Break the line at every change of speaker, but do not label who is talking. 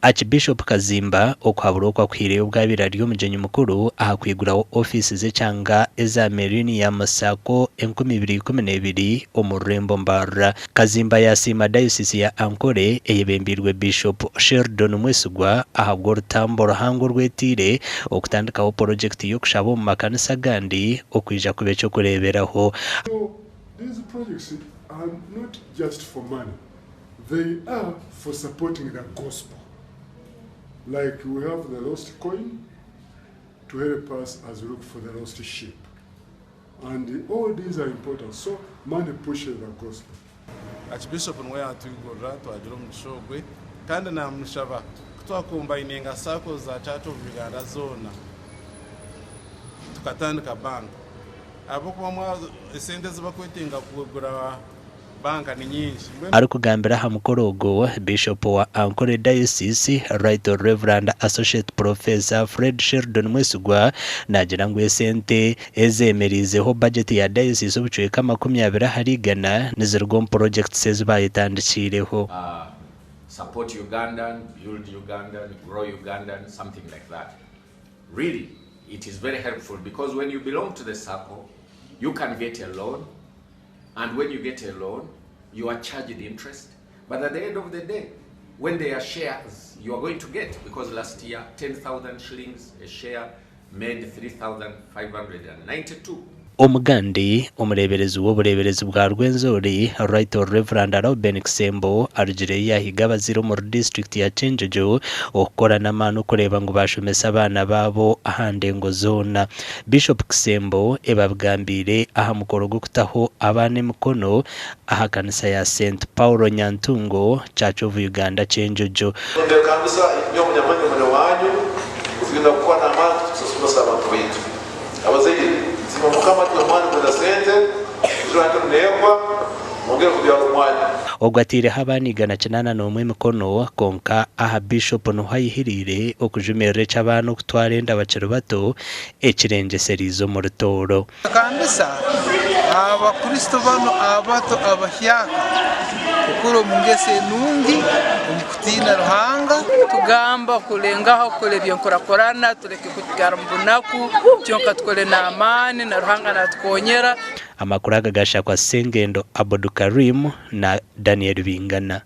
Aakiibishopu Kaziimba okwaburokwa kwire obwabira ry'omugenyi mukuru ahakwiguraho offices ze cyanga eza merini ya Masako 2012 omurembo Mbarara. Kaziimba yasima diocese ya Ankole eyebembirwe Bishop Sheldon Mwesigwa ahabwa orutambo ruhango rwetire okutandikaho purogyekiti y'okushaba omu makanisa gandi okwija kuba ekyokureberaho.
These projects are not just for money. They are for supporting the gospel. Like we have the lost coin to help us as we look for the lost sheep. And all these are important. So money pushes the gospel.
Aakiibishopu nwe atwigurira twagira omukishogwe kandi namushaba twakombayininga sako za Church of Uganda zona tukatandika bank abo kwa esente zibakwetinga kugura banka ni nyinshi.
Ari kugambira ha mukorogo Bishop wa Ankole Diocese Right Reverend Associate Professor Fred Sheldon Mwesigwa nagira ngo esente ezemerizeho budget ya diocese obucweka 20 harigana nizirwo projects ezibayitandikireho.
Support Ugandan, build Ugandan, grow Ugandan, something like that. Really, it is very helpful because when you belong to the circle, you can get a loan, and when you get a loan, you are charged interest. But at the end of the day, when they are shares, you are going to get, because last year 10,000 shillings a share made 3,592.
Omugandi omureberezi w'obureberezi bwa Rwenzori Right Reverend Agacencwire arugire yahiga abaziro mu district ya Chenjejo okukora n'amano kureba ngo bashomesa abana babo ahandengo zona. Bishop Kisembo ebabwambire aha mukoro gukutaho abane mukono aha kanisa ya St Paul Nyantungo Church of Uganda Chenjejo.
Kabisa ibyo munyamanye mune wanyu kuzinda kuba n'amano tusososa abantu betu abazeye
ogwatire habanigana kinana n'omwe mikono konka aha Bishop nuhayihirire okujumerere cy'abana okutwara enda bakiri bato ekirengeserizo mu rutoro.
Kambisa abakristo bano abato abahyaka ukuro mungese nungi umukutina ruhanga tugamba kulengaho kulebye nkorakorana tureke kutigara mbunaku cyonka tukole na amani na ruhanga natwonyera.
Amakuru agagasha kwa Sengendo Abdul Karim na Daniel Bingana.